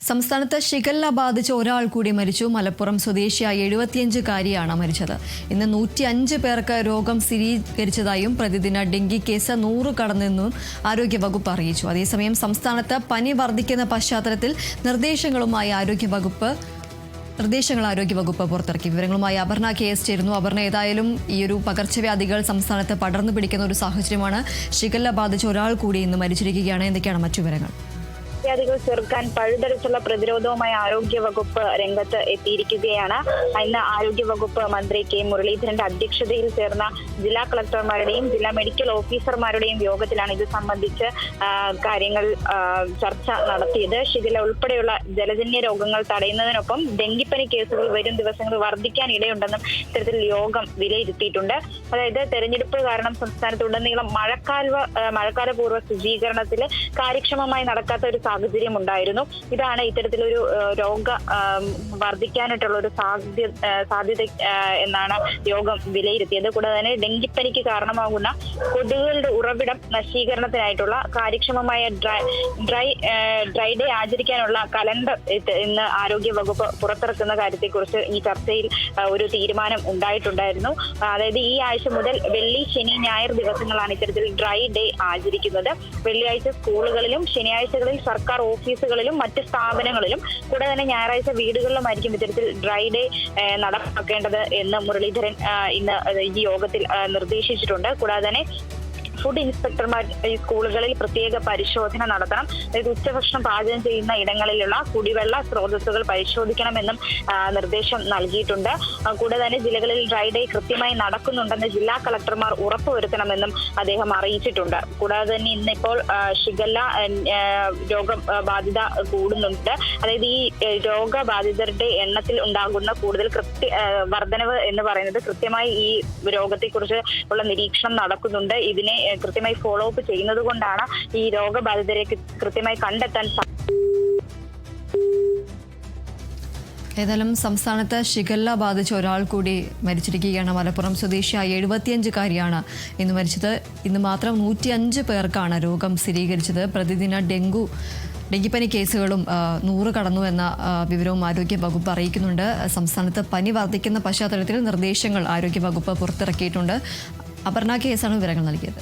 സംസ്ഥാനത്ത് ഷിഗല്ല ബാധിച്ച ഒരാൾ കൂടി മരിച്ചു. മലപ്പുറം സ്വദേശിയായ 75-കാരിയാണ് മരിച്ചത്. ഇന്ന് 105 പേർക്ക് രോഗം സ്ഥിരീകരിച്ചതായും പ്രതിദിന ഡെങ്കി കേസ് 100 കടന്നെന്നും ആരോഗ്യവകുപ്പ് അറിയിച്ചു. അതേസമയം സംസ്ഥാനത്ത് പനി വർദ്ധിക്കുന്ന പശ്ചാത്തലത്തിൽ നിർദ്ദേശങ്ങൾ ആരോഗ്യവകുപ്പ് പുറത്തിറക്കി. വിവരങ്ങളുമായി അപർണ KS ചേരുന്നു. അപർണ, ഏതായാലും ഈ ഒരു പകർച്ചവ്യാധികൾ സംസ്ഥാനത്ത് പടർന്നു പിടിക്കുന്ന ഒരു സാഹചര്യമാണ്. ഷിഗല്ല ബാധിച്ച ഒരാൾ കൂടി ഇന്ന് മരിച്ചിരിക്കുകയാണ്. എന്തൊക്കെയാണ് മറ്റു വിവരങ്ങൾ? പകർച്ചവ്യാധികൾ ചെറുക്കാൻ പഴുതടച്ചുള്ള പ്രതിരോധവുമായി ആരോഗ്യവകുപ്പ് രംഗത്ത് എത്തിയിരിക്കുകയാണ്. ഇന്ന് ആരോഗ്യവകുപ്പ് മന്ത്രി കെ മുരളീധരന്റെ അധ്യക്ഷതയിൽ ചേർന്ന ജില്ലാ കളക്ടർമാരുടെയും ജില്ലാ മെഡിക്കൽ ഓഫീസർമാരുടെയും യോഗത്തിലാണ് ഇത് സംബന്ധിച്ച് കാര്യങ്ങൾ ചർച്ച നടത്തിയത്. ഷിഗല്ല ഉൾപ്പെടെയുള്ള ജലജന്യ രോഗങ്ങൾ തടയുന്നതിനൊപ്പം ഡെങ്കിപ്പനി കേസുകൾ വരും ദിവസങ്ങളിൽ വർദ്ധിക്കാൻ ഇടയുണ്ടെന്നും ഇത്തരത്തിൽ യോഗം വിലയിരുത്തിയിട്ടുണ്ട്. അതായത് തെരഞ്ഞെടുപ്പ് കാരണം സംസ്ഥാനത്തുടനീളം മഴക്കാലപൂർവ്വ ശുചീകരണത്തിൽ കാര്യക്ഷമമായി നടക്കാത്ത ഒരു സാഹചര്യം ഉണ്ടായിരുന്നു. ഇതാണ് ഇത്തരത്തിലൊരു രോഗ വർദ്ധിക്കാനായിട്ടുള്ള ഒരു സാധ്യത എന്നാണ് യോഗം വിലയിരുത്തിയത്. കൂടാതെ തന്നെ ഡെങ്കിപ്പനിക്ക് കാരണമാകുന്ന കൊതുകുകളുടെ ഉറവിടം നശീകരണത്തിനായിട്ടുള്ള കാര്യക്ഷമമായ ഡ്രൈ ഡേ ആചരിക്കാനുള്ള കലണ്ടർ ഇന്ന് ആരോഗ്യവകുപ്പ് പുറത്തിറക്കുന്ന കാര്യത്തെക്കുറിച്ച് ഈ ചർച്ചയിൽ ഒരു തീരുമാനം ഉണ്ടായിട്ടുണ്ടായിരുന്നു. അതായത് ഈ ആഴ്ച മുതൽ വെള്ളി, ശനി, ഞായർ ദിവസങ്ങളാണ് ഇത്തരത്തിൽ ഡ്രൈ ഡേ ആചരിക്കുന്നത്. വെള്ളിയാഴ്ച സ്കൂളുകളിലും ശനിയാഴ്ചകളിൽ സർക്കാർ ഓഫീസുകളിലും മറ്റ് സ്ഥാപനങ്ങളിലും കൂടെ തന്നെ ഞായറാഴ്ച വീടുകളിലുമായിരിക്കും ഇത്തരത്തിൽ ഡ്രൈ ഡേ നടപ്പാക്കേണ്ടത് എന്ന് മുരളീധരൻ ഇന്ന് ഈ യോഗത്തിൽ നിർദ്ദേശിച്ചിട്ടുണ്ട്. കൂടാതെ തന്നെ ഫുഡ് ഇൻസ്പെക്ടർമാർ ഈ സ്കൂളുകളിൽ പ്രത്യേക പരിശോധന നടത്തണം. അതായത് ഉച്ചഭക്ഷണം പാചകം ചെയ്യുന്ന ഇടങ്ങളിലുള്ള കുടിവെള്ള സ്രോതസ്സുകൾ പരിശോധിക്കണമെന്നും നിർദ്ദേശം നൽകിയിട്ടുണ്ട്. കൂടാതെ തന്നെ ജില്ലകളിൽ ഡ്രൈ ഡേ കൃത്യമായി നടക്കുന്നുണ്ടെന്ന് ജില്ലാ കളക്ടർമാർ ഉറപ്പുവരുത്തണമെന്നും അദ്ദേഹം അറിയിച്ചിട്ടുണ്ട്. കൂടാതെ തന്നെ ഇന്നിപ്പോൾ ഷിഗല്ല രോഗബാധിത കൂടുന്നുണ്ട്. അതായത് ഈ രോഗബാധിതരുടെ എണ്ണത്തിൽ ഉണ്ടാകുന്ന കൂടുതൽ വർധനവ് എന്ന് പറയുന്നത് കൃത്യമായി ഈ രോഗത്തെക്കുറിച്ച് ഉള്ള നിരീക്ഷണം നടക്കുന്നുണ്ട്. ഇതിനെ കൃത്യമായി ഫോളോ അപ്പ് ചെയ്യുന്നത് കൊണ്ടാണ് ഈ രോഗബാധിതരെ കൃത്യമായി കണ്ടെത്താൻ ഏതായാലും സംസ്ഥാനത്ത് ഷിഗല്ല ബാധിച്ച ഒരാൾ കൂടി മരിച്ചിരിക്കുകയാണ്. മലപ്പുറം സ്വദേശിയായ 75-കാരിയാണ് ഇന്ന് മരിച്ചത്. ഇന്ന് മാത്രം 105 പേർക്കാണ് രോഗം സ്ഥിരീകരിച്ചത്. പ്രതിദിന ഡെങ്കിപ്പനി കേസുകളും 100 കടന്നു എന്ന വിവരവും ആരോഗ്യവകുപ്പ് അറിയിക്കുന്നുണ്ട്. സംസ്ഥാനത്ത് പനി വർദ്ധിക്കുന്ന പശ്ചാത്തലത്തിൽ നിർദ്ദേശങ്ങൾ ആരോഗ്യവകുപ്പ് പുറത്തിറക്കിയിട്ടുണ്ട്. അപർണ KS ആണ് വിവരങ്ങൾ നൽകിയത്.